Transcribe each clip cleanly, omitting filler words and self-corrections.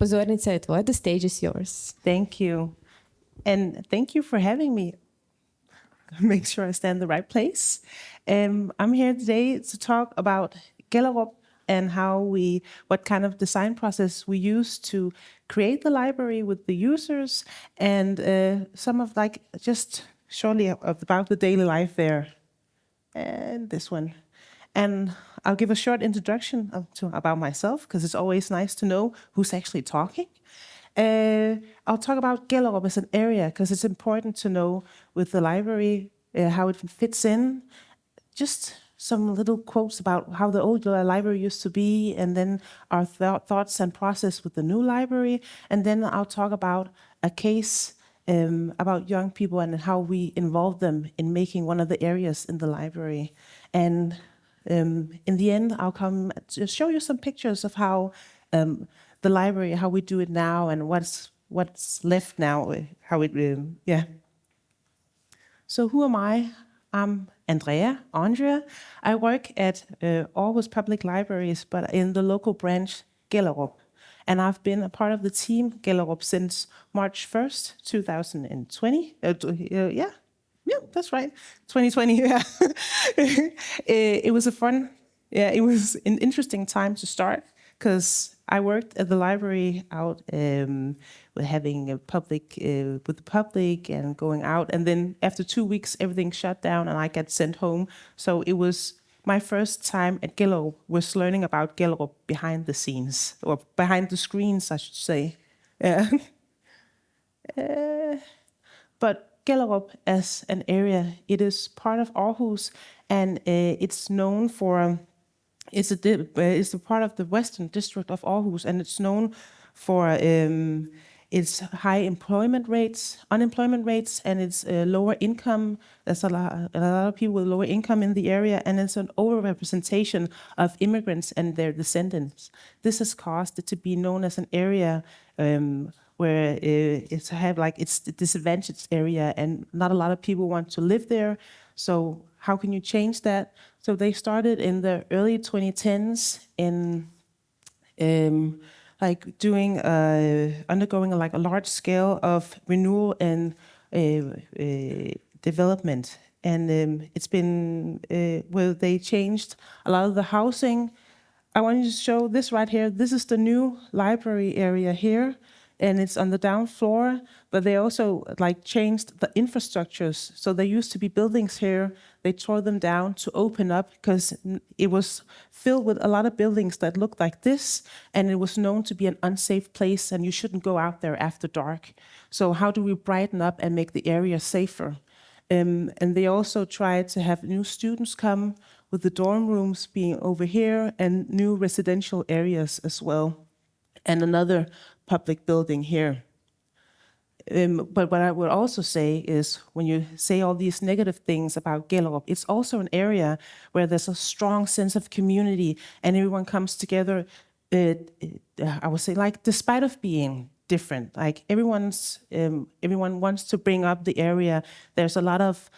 Pozornica je tvoja, the stage is yours. Thank you. And thank you for having me. Make sure I stand in the right place. I'm here today to talk about Gellerup and what kind of design process we use to create the library with the users, and some of just shortly about the daily life there. And this one. And I'll give a short introduction about myself, because it's always nice to know who's actually talking. I'll talk about Gellerup as an area, because it's important to know with the library how it fits in. Just some little quotes about how the old library used to be, and then our thoughts and process with the new library. And then I'll talk about a case about young people and how we involve them in making one of the areas in the library. And in the end, I'll come to show you some pictures of how the library, how we do it now, and what's left now, yeah. So who am I? I'm Andrea. I work at Aarhus Public Libraries, but in the local branch, Gellerup. And I've been a part of the team Gellerup since March 1st, 2020. Yeah, that's right. 2020, yeah. It was it was an interesting time to start, because I worked at the library out with having a public, with the public and going out. And then after 2 weeks, everything shut down and I got sent home. So it was my first time at Gellerup was learning about Gellerup behind the scenes, or behind the screens, I should say. But Gellerup as an area, it is part of Aarhus, and it's known for, it's a part of the western district of Aarhus, and it's known for its high unemployment rates, and its lower income. There's a lot of people with lower income in the area, and it's an overrepresentation of immigrants and their descendants. This has caused it to be known as an area where it's the disadvantaged area, and not a lot of people want to live there. So how can you change that? So they started in the early 2010s in undergoing a large scale of renewal and development. And it's been where they changed a lot of the housing. I want you to show this right here. This is the new library area here, and it's on the down floor, but they also changed the infrastructures. So there used to be buildings here. They tore them down to open up, because it was filled with a lot of buildings that looked like this, and it was known to be an unsafe place, and you shouldn't go out there after dark. So how do we brighten up and make the area safer? And they also tried to have new students come, with the dorm rooms being over here, and new residential areas as well, and another public building here. But what I would also say is, when you say all these negative things about Gellerup, it's also an area where there's a strong sense of community, and everyone comes together, I would say, despite of being different. Everyone wants to bring up the area. There's a lot of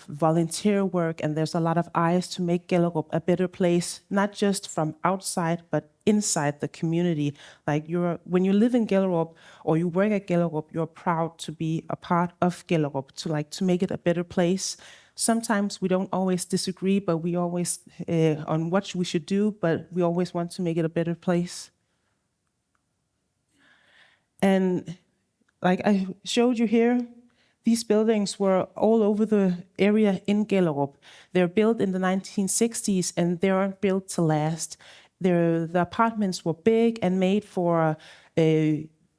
volunteer work, and there's a lot of eyes to make Gellerup a better place, not just from outside, but inside the community. When you live in Gellerup or you work at Gellerup, you're proud to be a part of Gellerup, to make it a better place. Sometimes we don't always disagree, but we always on what we should do, but we always want to make it a better place. And like I showed you here, these buildings were all over the area in Gellerup. They're built in the 1960s, and they aren't built to last. The apartments were big and made for,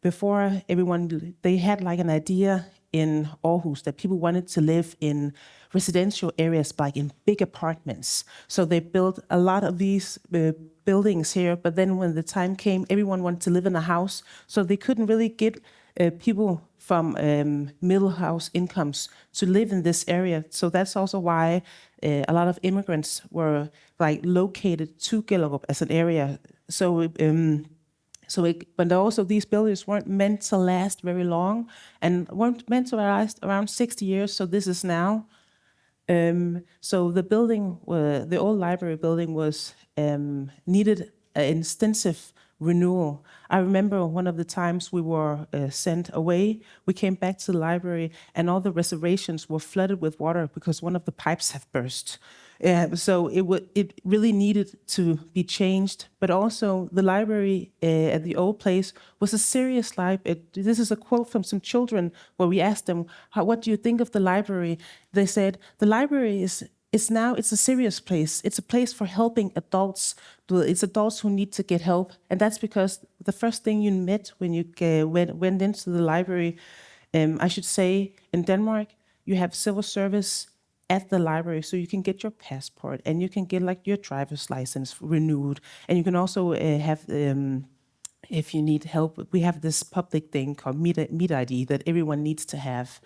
before everyone, they had an idea in Aarhus that people wanted to live in residential areas, in big apartments. So they built a lot of these buildings here, but then when the time came, everyone wanted to live in a house, so they couldn't really get people from middle house incomes to live in this area. So that's also why a lot of immigrants were located to Gellerup as an area. But also these buildings weren't meant to last very long, and weren't meant to last around 60 years. So this is now. So the building, the old library building, was needed extensive renewal. I remember one of the times we were sent away, we came back to the library and all the reservations were flooded with water because one of the pipes had burst. So it really needed to be changed, but also the library at the old place was a serious library. This is a quote from some children where we asked them, what do you think of the library? They said, the library it's a serious place. It's a place for helping adults. It's adults who need to get help. And that's because the first thing you met when you went into the library, I should say in Denmark, you have civil service at the library, so you can get your passport and you can get like your driver's license renewed, and you can also have if you need help, we have this public thing called Meet ID that everyone needs to have.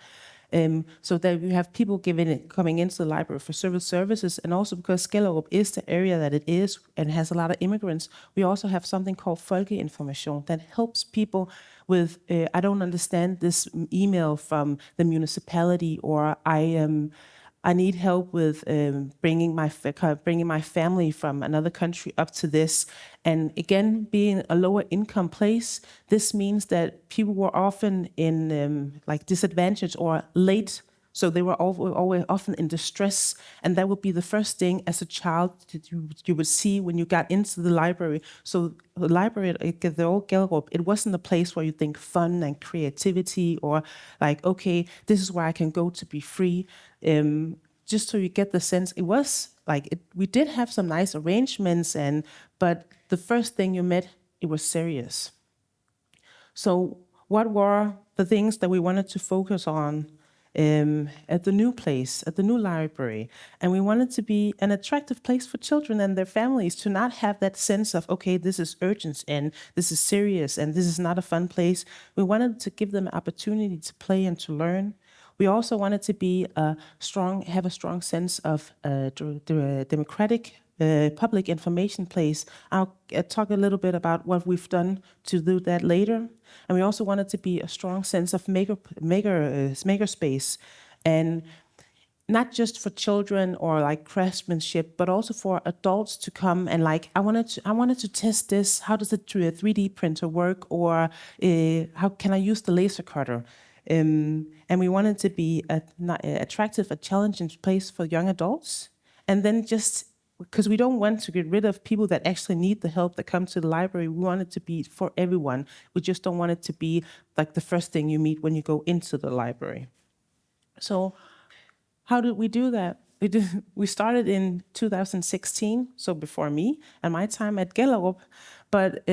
So that we have people coming into the library for civil services, and also because Gellerup is the area that it is and has a lot of immigrants, we also have something called Folkeinformation that helps people with, I don't understand this email from the municipality, or I need help with bringing my family from another country up to this. And again, being a lower income place, this means that people were often in like disadvantage or late. So they were always often in distress, and that would be the first thing as a child that you would see when you got into the library. So the library at the old Gellerup, it wasn't a place where you think fun and creativity, or like, okay, this is where I can go to be free. Just so you get the sense, it was like we did have some nice arrangements, but the first thing you met, it was serious. So what were the things that we wanted to focus on at the new place, at the new library? And we wanted to be an attractive place for children and their families, to not have that sense of, okay, this is urgent and this is serious and this is not a fun place. We wanted to give them an opportunity to play and to learn. We also wanted to be have a strong sense of democratic public information place. I'll talk a little bit about what we've done to do that later. And we also wanted to be a strong sense of maker space, and not just for children or like craftsmanship, but also for adults to come and like, I wanted to test this. How does a 3D printer work? Or how can I use the laser cutter? And we wanted to be attractive, a challenging place for young adults. And then just because we don't want to get rid of people that actually need the help that come to the library, we want it to be for everyone. We just don't want it to be like the first thing you meet when you go into the library. So how did we do that? We started in 2016, so before me and my time at Gellerup. But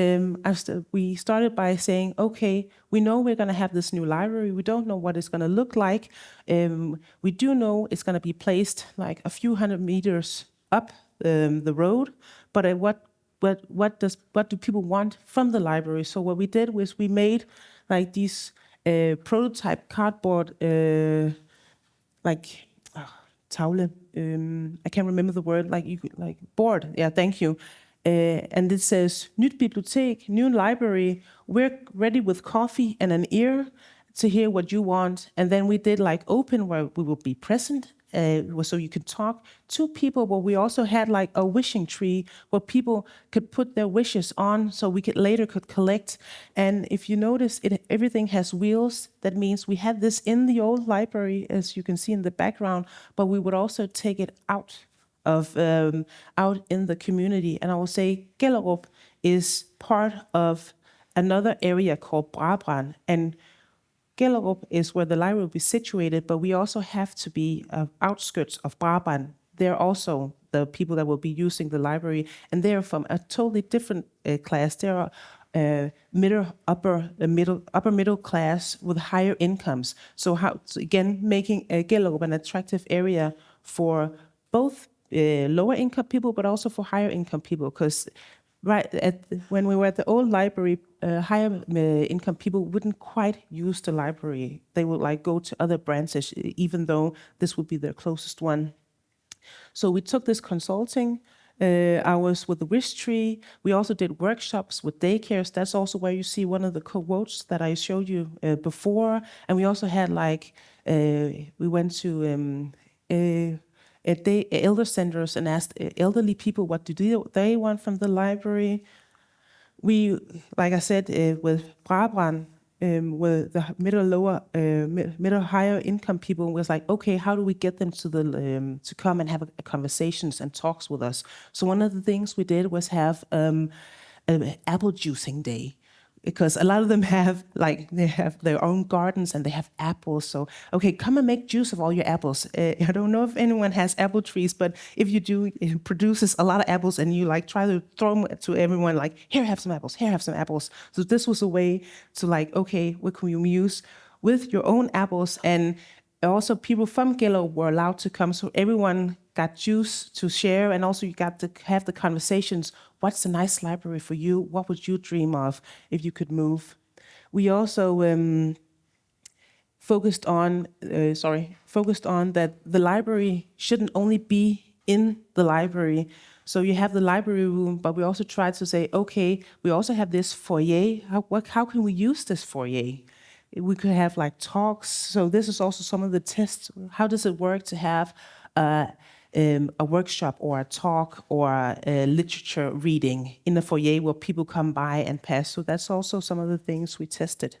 we started by saying, okay, we know we're going to have this new library. We don't know what it's going to look like. We do know it's going to be placed like a few hundred meters up the road. But what do people want from the library? So what we did was we made like these prototype cardboard tavle. I can't remember the word. Like board. Yeah, thank you. And it says, Nyt bibliotek, new library. We're ready with coffee and an ear to hear what you want. And then we did like open, where we will be present, so you could talk to people. But we also had like a wishing tree where people could put their wishes on, so we could later collect. And if you notice, everything has wheels. That means we had this in the old library, as you can see in the background, but we would also take it out in the community. And I will say Gellerup is part of another area called Brabrand, and Gellerup is where the library will be situated, but we also have to be outskirts of Brabant. They're also the people that will be using the library, and they're from a totally different class. They're upper middle class with higher incomes. So again, making Gellerup an attractive area for both lower income people, but also for higher income people, because when we were at the old library, higher income people wouldn't quite use the library. They would like go to other branches, even though this would be their closest one. So we took this consulting hours with the wish tree. We also did workshops with daycares. That's also where you see one of the quotes that I showed you before. And we also had we went to elder centers and asked elderly people what do they want from the library. We, like I said, with Brabrand, with the middle higher income people, was like, okay, how do we get them to come and have conversations and talks with us? So one of the things we did was have an apple juicing day, because a lot of them they have their own gardens and they have apples. So, okay, come and make juice of all your apples. I don't know if anyone has apple trees, but if you do, it produces a lot of apples, and you like try to throw them to everyone, like, here, have some apples, here, have some apples. So this was a way to like, okay, what can you use with your own apples? And also people from Gellerup were allowed to come, so everyone got juice to share, and also you got to have the conversations. What's a nice library for you? What would you dream of if you could move? We also focused on that the library shouldn't only be in the library. So you have the library room, but we also tried to say, okay, we also have this foyer. How can we use this foyer? We could have like talks. So this is also some of the tests. How does it work to have a workshop or a talk or a literature reading in the foyer where people come by and pass? So that's also some of the things we tested.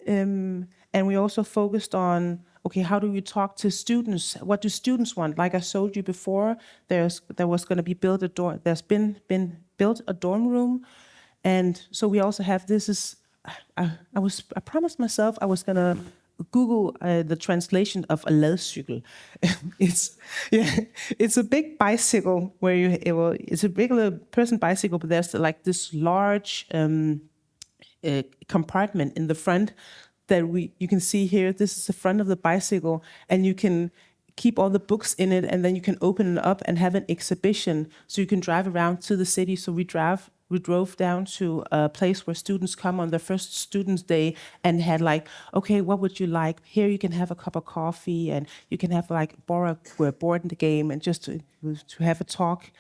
And we also focused on, okay, how do we talk to students? What do students want? Like I showed you before, there was going to be built a dorm. There's been built a dorm room, and so we also have this. I promised myself I was gonna Google the translation of a ladcykel. It's a big bicycle where it's a regular person bicycle, but there's like this large compartment in the front that you can see here. This is the front of the bicycle, and you can keep all the books in it, and then you can open it up and have an exhibition. So you can drive around to the city. So we drove down to a place where students come on their first students' day and had like, okay, what would you like? Here you can have a cup of coffee, and you can have like borrow a board in the game, and just to have a talk.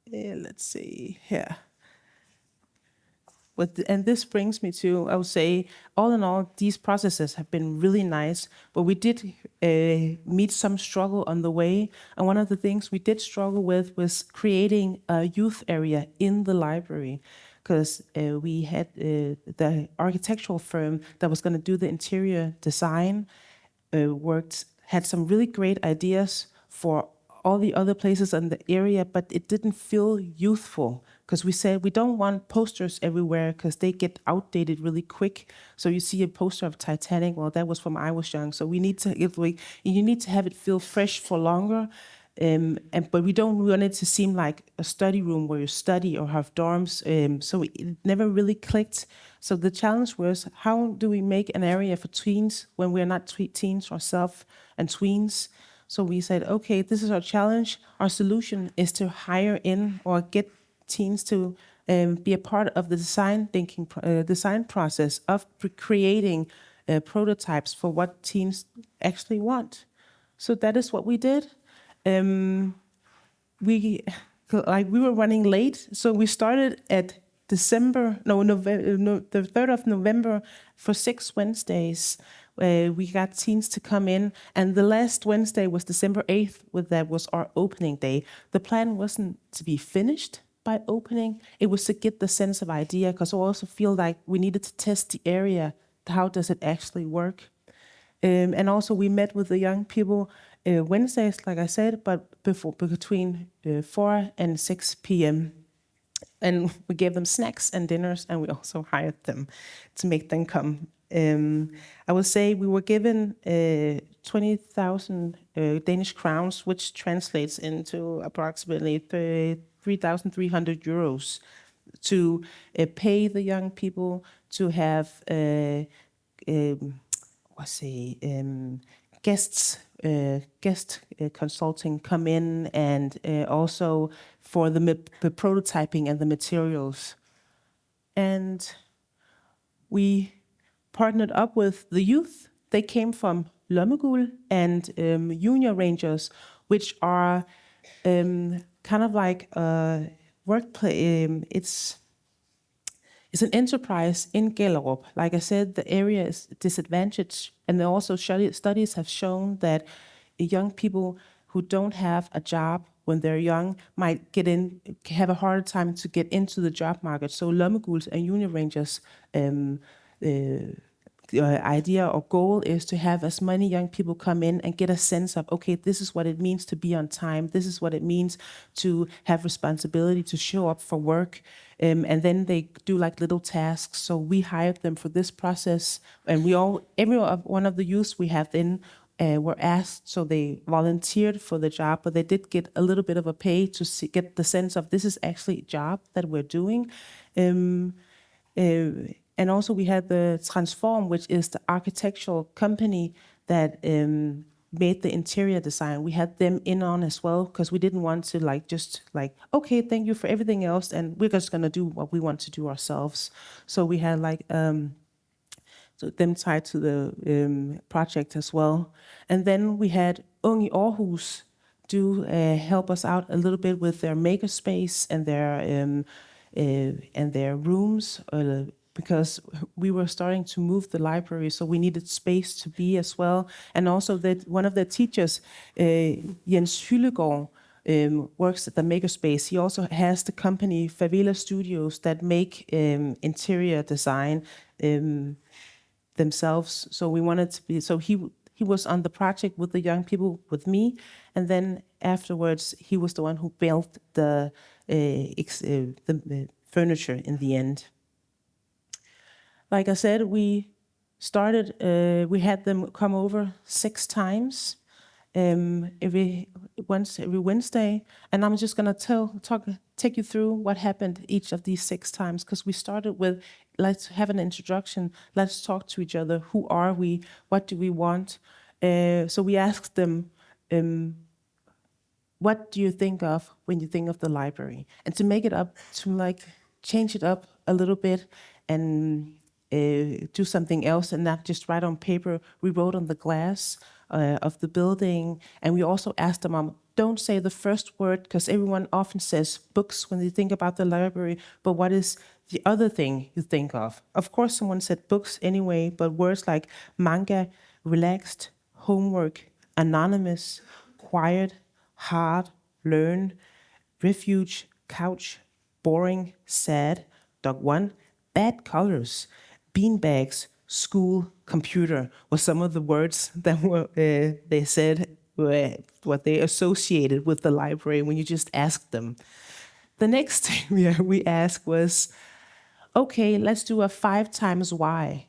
Let's see here. And this brings me to, I would say, all in all, these processes have been really nice, but we did meet some struggle on the way. And one of the things we did struggle with was creating a youth area in the library, because we had the architectural firm that was going to do the interior design had some really great ideas for all the other places in the area, but it didn't feel youthful, because we said we don't want posters everywhere because they get outdated really quick. So you see a poster of Titanic, well, that was when I was young. So you need to have it feel fresh for longer. But we don't want it to seem like a study room where you study or have dorms. So it never really clicked. So the challenge was, how do we make an area for tweens when we're not teens ourselves and tweens? So we said, okay, this is our challenge. Our solution is to hire in or get teens to be a part of the design process of creating prototypes for what teens actually want. So that is what we did. We were running late, so we started at the 3rd of November for 6 Wednesdays. We got teens to come in, and the last Wednesday was December 8th, that was our opening day. The plan wasn't to be finished by opening, it was to get the sense of idea, because I also feel like we needed to test the area. How does it actually work? And also we met with the young people Wednesdays, like I said, but between 4 and 6 p.m. And we gave them snacks and dinners, and we also hired them to make them come. I would say we were given 20,000 Danish crowns, which translates into approximately 3,300 euros, to pay the young people to have guest consulting come in, and also for the prototyping and the materials. And we partnered up with the youth. They came from Lommegul and Junior Rangers, which are kind of like a workplace. It's an enterprise in Gellerup. Like I said, the area is disadvantaged, and also studies have shown that young people who don't have a job when they're young might have a harder time to get into the job market. So Lommeguls and Unirangers idea or goal is to have as many young people come in and get a sense of, okay, this is what it means to be on time. This is what it means to have responsibility, to show up for work. And then they do like little tasks. So we hired them for this process. And every one of the youths we have then were asked, so they volunteered for the job, but they did get a little bit of a pay to get the sense of this is actually a job that we're doing. And also we had the Transform, which is the architectural company that made the interior design. We had them in on as well, because we didn't want to okay, thank you for everything else, and we're just going to do what we want to do ourselves. So we had so them tied to the project as well. And then we had Ung i Aarhus help us out a little bit with their makerspace and their rooms, because we were starting to move the library, so we needed space to be as well. And also that one of the teachers, Jens Hyllegaard, works at the makerspace. He also has the company Favela Studios that make interior design themselves. So we wanted to be, so he was on the project with the young people with me, and then afterwards he was the one who built the furniture in the end. Like I said, we had them come over 6 times every Wednesday, and I'm just gonna take you through what happened each of these 6 times, because we started with, let's have an introduction, let's talk to each other, who are we, what do we want? So we asked them, what do you think of when you think of the library? And to make it up, to change it up a little bit and do something else and not just write on paper. We wrote on the glass of the building, and we also asked them, don't say the first word, because everyone often says books when they think about the library, but what is the other thing you think of? Of course, someone said books anyway, but words like manga, relaxed, homework, anonymous, quiet, hard, learn, refuge, couch, boring, sad, dog one, bad colors, beanbags, school, computer were some of the words that they said were what they associated with the library when you just asked them. The next thing we asked was, okay, let's do a 5 times why.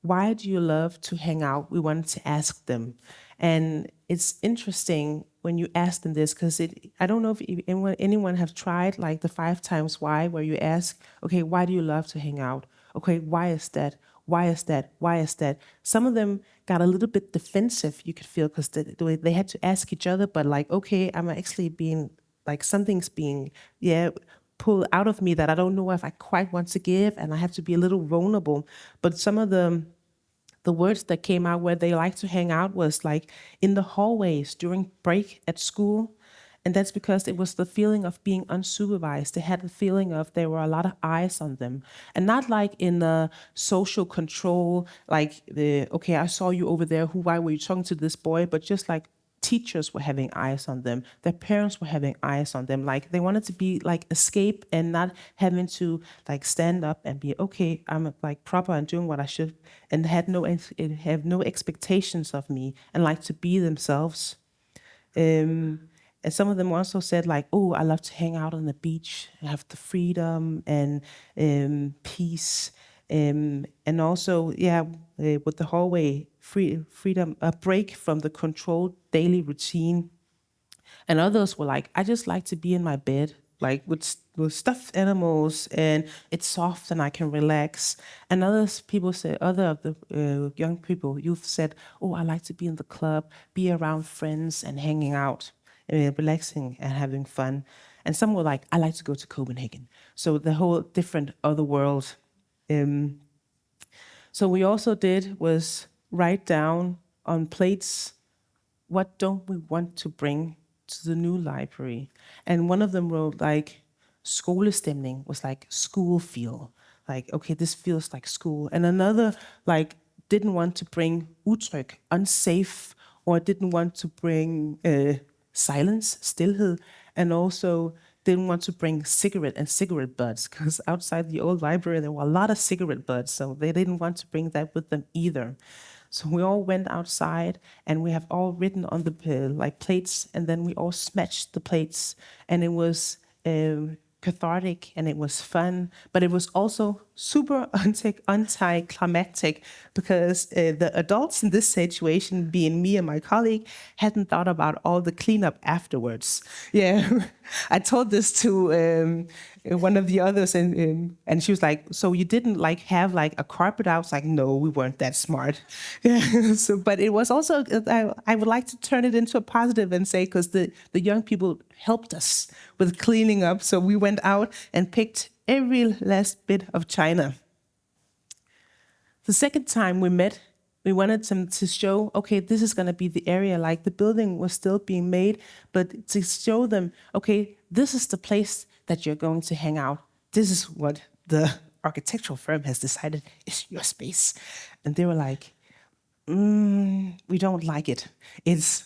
Why do you love to hang out? We wanted to ask them. And it's interesting when you ask them this, because I don't know if anyone have tried the 5 times why, where you ask, okay, why do you love to hang out? Okay, why is that? Why is that? Why is that? Some of them got a little bit defensive, you could feel, because they had to ask each other, but okay, I'm actually being, something's being, pulled out of me that I don't know if I quite want to give, and I have to be a little vulnerable. But some of the words that came out where they like to hang out was in the hallways during break at school. And that's because it was the feeling of being unsupervised. They had the feeling of there were a lot of eyes on them. And not in the social control, okay, I saw you over there, why were you talking to this boy? But just teachers were having eyes on them. Their parents were having eyes on them. They wanted to be escape and not having to stand up and be, okay, I'm proper and doing what I should, and have no expectations of me, and to be themselves. And some of them also said oh, I love to hang out on the beach, have the freedom and peace. And also, with the hallway, freedom, a break from the controlled daily routine. And others were I just like to be in my bed, with stuffed animals, and it's soft and I can relax. And other of the young people, youth said, oh, I like to be in the club, be around friends and hanging out, relaxing and having fun. And some were I like to go to Copenhagen. So the whole different other world. So we also did was write down on plates, what don't we want to bring to the new library? And one of them wrote skolestemning was school feel. Okay, this feels like school. And another didn't want to bring utryg, unsafe, or didn't want to bring silence, stillhed, and also didn't want to bring cigarette butts, because outside the old library there were a lot of cigarette butts, so they didn't want to bring that with them either. So we all went outside, and we have all written on the plates, and then we all smashed the plates, and it was cathartic, and it was fun, but it was also super anticlimactic, because the adults in this situation, being me and my colleague, hadn't thought about all the cleanup afterwards. Yeah, I told this to one of the others, and she was like, "So you didn't like have like a carpet out?" I was like, "No, we weren't that smart." Yeah. So, but it was also I would like to turn it into a positive and say, because the young people helped us with cleaning up, so we went out and picked every last bit of china. The second time we met, we wanted them to show, okay, this is going to be the area, like the building was still being made, but to show them, okay, this is the place that you're going to hang out. This is what the architectural firm has decided is your space. And they were like, we don't like it. It's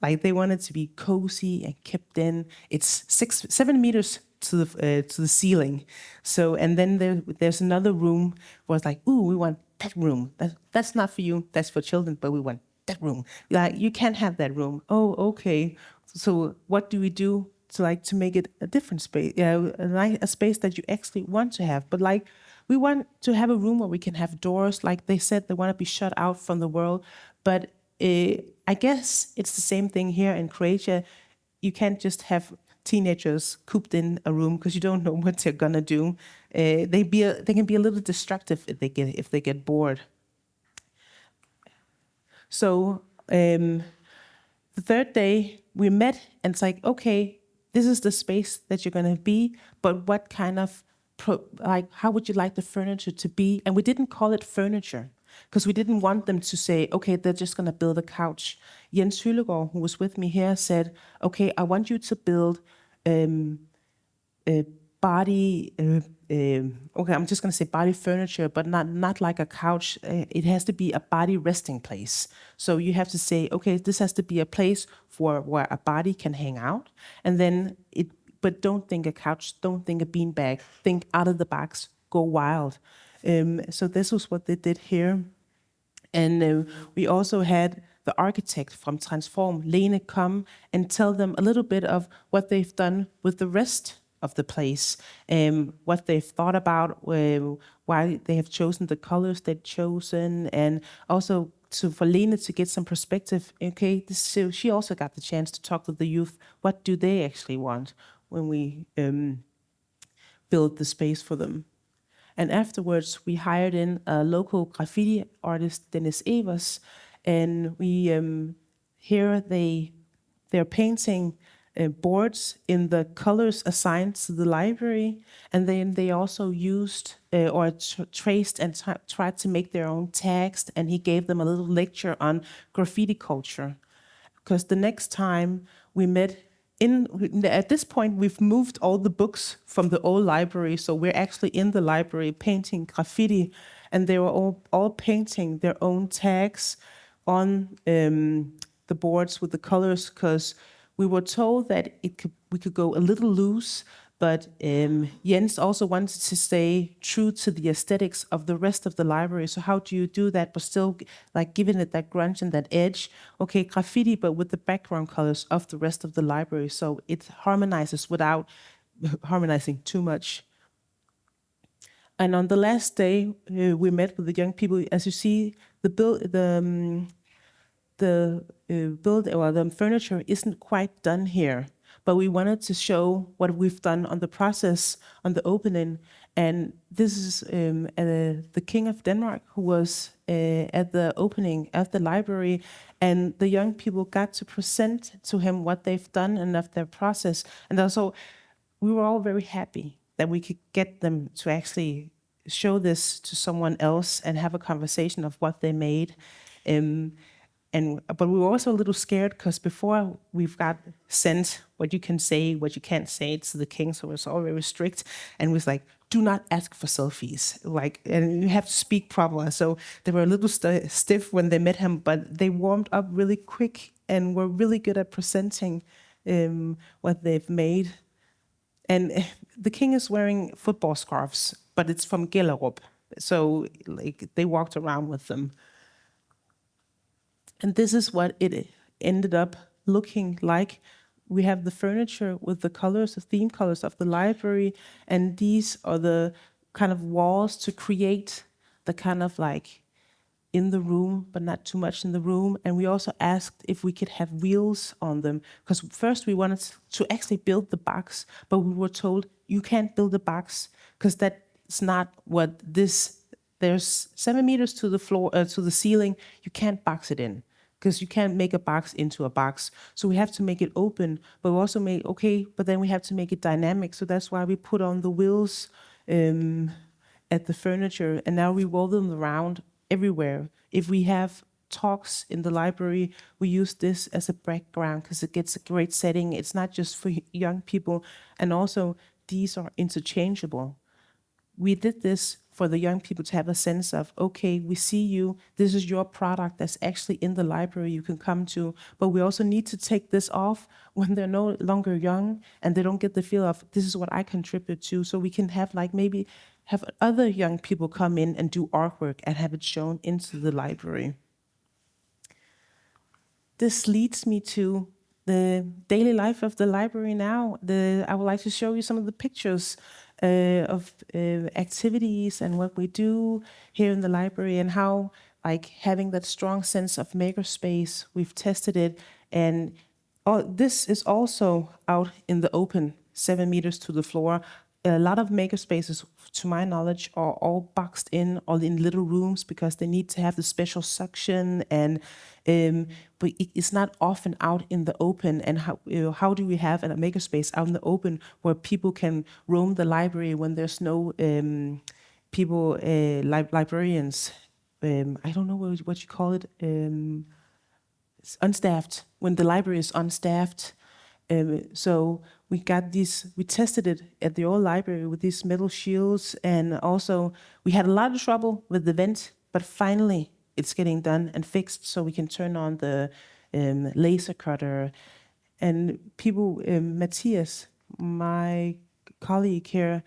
like they want it to be cozy and kept in. It's 7 meters to the ceiling. So, and then there's another room where it's like, ooh, we want that room. That's not for you. That's for children, but we want that room. Like, you can't have that room. Oh, okay. So what do we do to make it a different space? Yeah, a space that you actually want to have. But like, we want to have a room where we can have doors. Like they said, they want to be shut out from the world. But I guess it's the same thing here in Croatia. You can't just have teenagers cooped in a room, because you don't know what they're gonna do. They can be a little destructive if they get bored. So the third day we met, and it's like, okay, this is the space that you're gonna be, but what kind of how would you like the furniture to be? And we didn't call it furniture, because we didn't want them to say, okay, they're just going to build a couch. Jens Hyllegaard, who was with me here, said, okay, I want you to build body, okay, I'm just going to say body furniture, but not like a couch. It has to be a body resting place. So you have to say, okay, this has to be a place where a body can hang out. And then but don't think a couch, don't think a beanbag, think out of the box, go wild. So this was what they did here. And we also had the architect from Transform, Lene, come and tell them a little bit of what they've done with the rest of the place, what they've thought about, why they have chosen the colors they've chosen, and also for Lene to get some perspective. Okay, so she also got the chance to talk with the youth. What do they actually want when we build the space for them? And afterwards, we hired in a local graffiti artist, Dennis Evers, and we here they're painting boards in the colors assigned to the library, and then they also used or traced and tried to make their own text, and he gave them a little lecture on graffiti culture. Because the next time we met, at this point, we've moved all the books from the old library, so we're actually in the library painting graffiti, and they were all painting their own tags on the boards with the colors, because we were told that we could go a little loose, but Jens also wanted to stay true to the aesthetics of the rest of the library. So how do you do that, but still like giving it that grunge and that edge? Okay, graffiti, but with the background colors of the rest of the library, so it harmonizes without harmonizing too much. And on the last day, we met with the young people. As you see, the furniture isn't quite done here, but we wanted to show what we've done on the process, on the opening. And this is the King of Denmark, who was at the opening of the library, and the young people got to present to him what they've done and of their process. And also, we were all very happy that we could get them to actually show this to someone else and have a conversation of what they made. But we were also a little scared, because before we've got sent what you can say, what you can't say to the king, so it's all very strict. And it was like, do not ask for selfies, and you have to speak proper. So they were a little stiff when they met him, but they warmed up really quick and were really good at presenting what they've made. And the king is wearing football scarves, but it's from Gellerup. So like they walked around with them. And this is what it ended up looking like. We have the furniture with the colors, the theme colors of the library, and these are the kind of walls to create the kind of like in the room, but not too much in the room. And we also asked if we could have wheels on them, because first we wanted to actually build the box, but we were told you can't build a box because that's not what this. There's 7 meters to the floor, to the ceiling. You can't box it in because you can't make a box into a box. So we have to make it open, but we also make, but then we have to make it dynamic. So that's why we put on the wheels at the furniture, and now we roll them around everywhere. If we have talks in the library, we use this as a background because it gets a great setting. It's not just for young people, and also these are interchangeable. We did this for the young people to have a sense of, we see you, this is your product that's actually in the library you can come to, but we also need to take this off when they're no longer young and they don't get the feel of, this is what I contribute to, so we can have like maybe have other young people come in and do artwork and have it shown into the library. This leads me to the daily life of the library now. I would like to show you some of the pictures of activities and what we do here in the library, and how like having that strong sense of makerspace, we've tested it, and this is also out in the open, 7 meters to the floor. A lot of makerspaces, to my knowledge, are all boxed in, all in little rooms because they need to have the special suction, and but it's not often out in the open. And how do we have a makerspace out in the open where people can roam the library when there's no people, librarians? I don't know what you call it. It's unstaffed, when the library is unstaffed. So we tested it at the old library with these metal shields, and also we had a lot of trouble with the vent, but finally it's getting done and fixed, so we can turn on the laser cutter. And people, Matthias, my colleague here,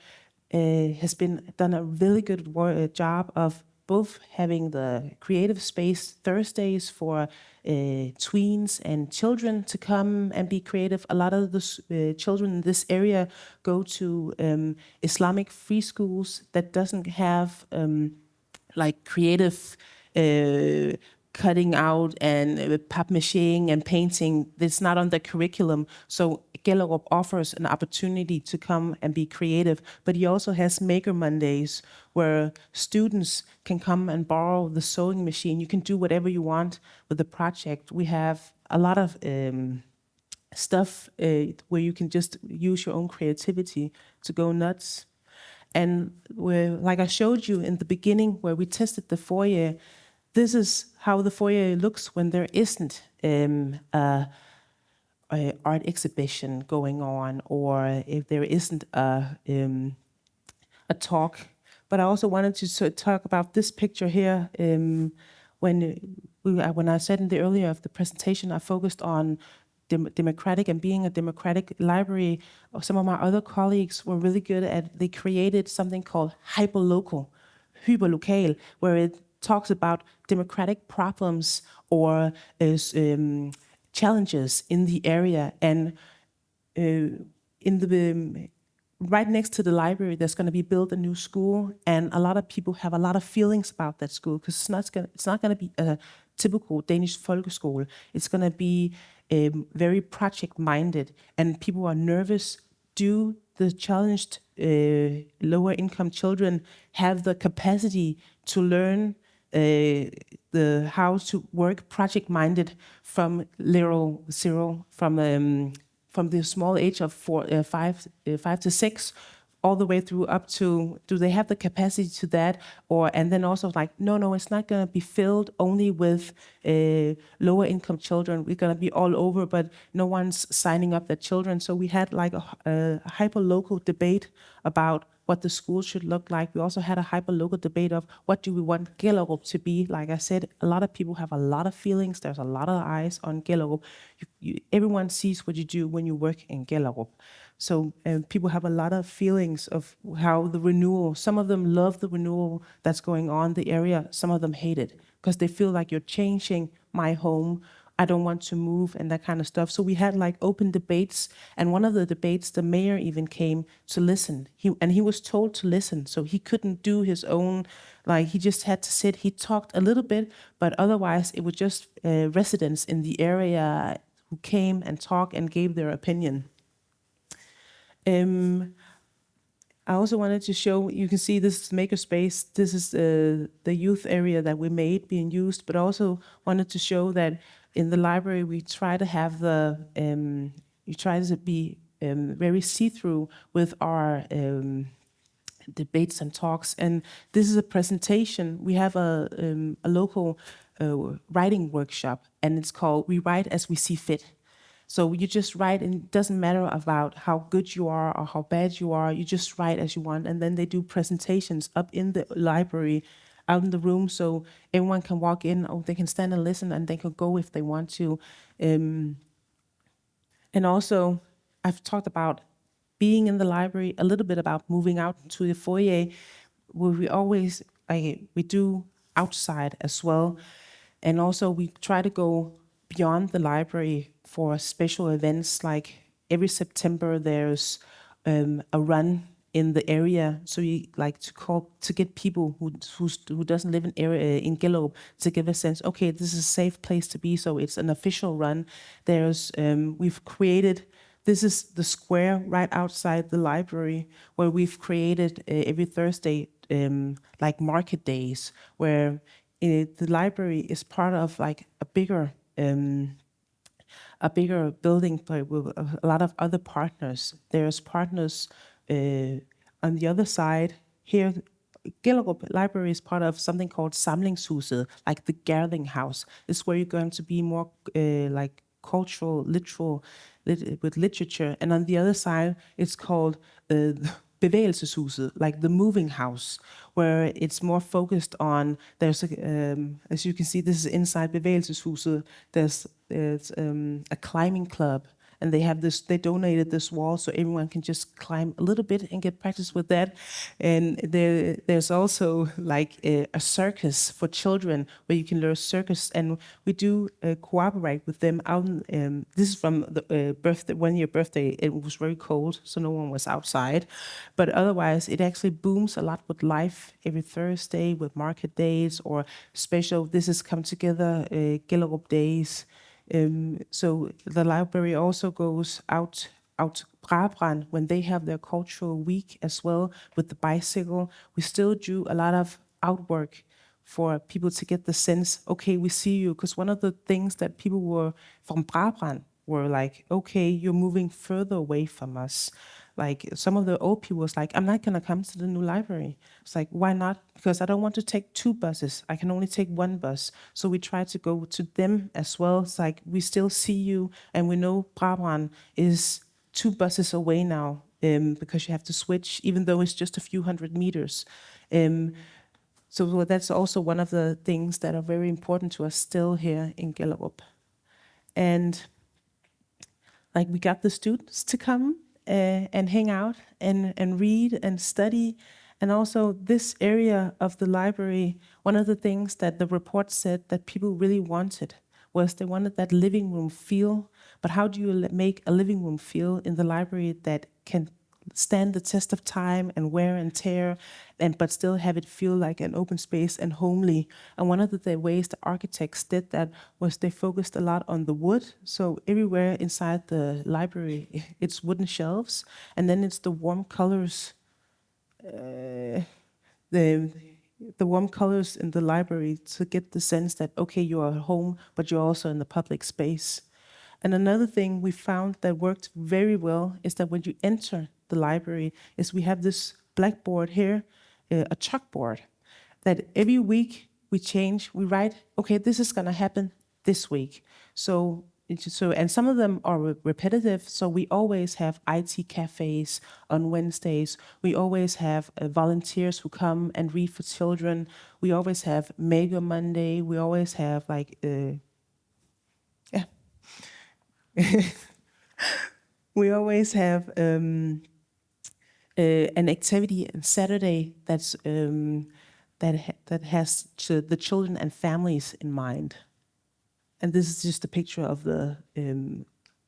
has done a really good job of both having the creative space Thursdays for tweens and children to come and be creative. A lot of the children in this area go to Islamic free schools that doesn't have like creative cutting out and papier-mâché and painting. It's not on the curriculum. So Gellerup offers an opportunity to come and be creative, but he also has Maker Mondays where students can come and borrow the sewing machine. You can do whatever you want with the project. We have a lot of stuff where you can just use your own creativity to go nuts. And like I showed you in the beginning where we tested the foyer, this is how the foyer looks when there isn't an art exhibition going on, or if there isn't a talk. But I also wanted to talk about this picture here. When I said in the earlier of the presentation, I focused on democratic and being a democratic library. Some of my other colleagues were really good they created something called hyperlokal, where it talks about democratic problems or challenges in the area. And right next to the library, there's going to be built a new school, and a lot of people have a lot of feelings about that school because it's not going to be a typical Danish folkeskole. It's going to be very project-minded, and people are nervous. Do the challenged lower-income children have the capacity to learn how to work project-minded from level 0, from the small age of 5 to 6, all the way through up to, do they have the capacity to that? And then also like, no, it's not going to be filled only with lower income children. We're going to be all over, but no one's signing up their children. So we had like a hyper-local debate about, what the school should look like. We also had a hyper-local debate of what do we want Gellerup to be. Like I said, a lot of people have a lot of feelings. There's a lot of eyes on Gellerup. Everyone sees what you do when you work in Gellerup. So people have a lot of feelings of how the renewal, some of them love the renewal that's going on in the area, some of them hate it because they feel like you're changing my home, I don't want to move and that kind of stuff. So we had like open debates, and one of the debates, the mayor even came to listen. He was told to listen, so he couldn't do his own, like he just had to sit. He talked a little bit, but otherwise it was just residents in the area who came and talked and gave their opinion. I also wanted to show, you can see this is makerspace. This is the youth area that we made being used, but also wanted to show that in the library we try to have you try to be very see-through with our debates and talks. And this is a presentation. We have a local writing workshop, and it's called We Write As We See Fit. So you just write, and it doesn't matter about how good you are or how bad you are, you just write as you want. And then they do presentations up in the library, out in the room, so everyone can walk in, or they can stand and listen, and they can go if they want to. And also, I've talked about being in the library, a little bit about moving out to the foyer, where we always, we do outside as well. And also we try to go beyond the library for special events. Like every September there's a run in the area, so you like to get people who doesn't live in Gellerup to give a sense, okay, this is a safe place to be. So it's an official run. There's we've created, this is the square right outside the library, where we've created every Thursday like market days, where the library is part of like a bigger building with a lot of other partners. There's partners on the other side. Here, Gellerup Library is part of something called Samlingshuset, like the gathering house. It's where you're going to be more like cultural, literal, with literature. And on the other side, it's called Bevægelseshuset, like the moving house, where it's more focused on, there's as you can see, this is inside Bevægelseshuset, there's a climbing club, and they have this, they donated this wall so everyone can just climb a little bit and get practice with that. And there's also like a circus for children where you can learn circus, and we do cooperate with them out. This is from the birthday, 1 year birthday. It was very cold, so no one was outside. But otherwise, it actually booms a lot with life every Thursday with market days or special. This is come together Gellerup days. So the library also goes out to Brabrand when they have their cultural week as well with the bicycle. We still do a lot of outwork for people to get the sense, okay, we see you. Because one of the things that people were from Brabrand were like, okay, you're moving further away from us. Like some of the old people was like, I'm not gonna come to the new library. It's like, why not? Because I don't want to take 2 buses. I can only take 1 bus. So we try to go to them as well. It's like, we still see you, and we know Brabrand is 2 buses away now, because you have to switch, even though it's just a few hundred meters. So that's also one of the things that are very important to us still here in Gellerup. And like we got the students to come and hang out and read and study. And also this area of the library, one of the things that the report said that people really wanted was they wanted that living room feel. But how do you make a living room feel in the library that can stand the test of time and wear and tear, but still have it feel like an open space and homely? And one of the ways the architects did that was they focused a lot on the wood. So everywhere inside the library, it's wooden shelves, and then it's the warm colors, the warm colors in the library to get the sense that, okay, you are at home, but you're also in the public space. And another thing we found that worked very well is that when you enter the library, is we have this blackboard here, a chalkboard, that every week we change, we write, okay, this is gonna happen this week. So and some of them are repetitive. So we always have IT cafes on Wednesdays. We always have volunteers who come and read for children. We always have Maker Monday. We always have we always have an activity on Saturday that has the children and families in mind. And this is just a picture of the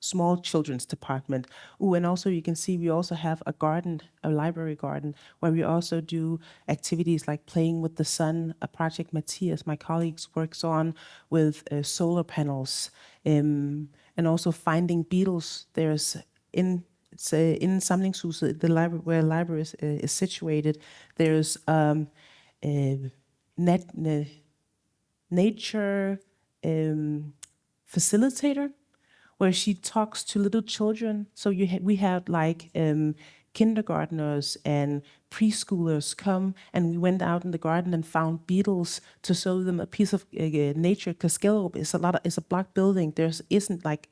small children's department. Oh, and also you can see we also have a garden, a library garden, where we also do activities like playing with the sun, a project Matthias, my colleagues, works on with solar panels, and also finding beetles. There's in Samlingshuset, the library where library is situated. There's nature facilitator, where she talks to little children. So we had like kindergartners and preschoolers come, and we went out in the garden and found beetles to show them a piece of nature. Because Gellerup is a block building. There isn't like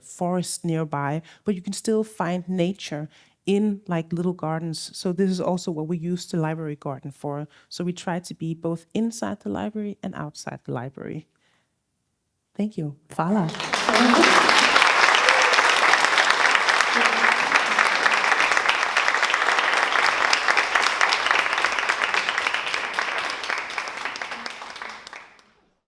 forest nearby, but you can still find nature in like little gardens. So this is also what we use the library garden for. So we try to be both inside the library and outside the library. Thank you. Fala.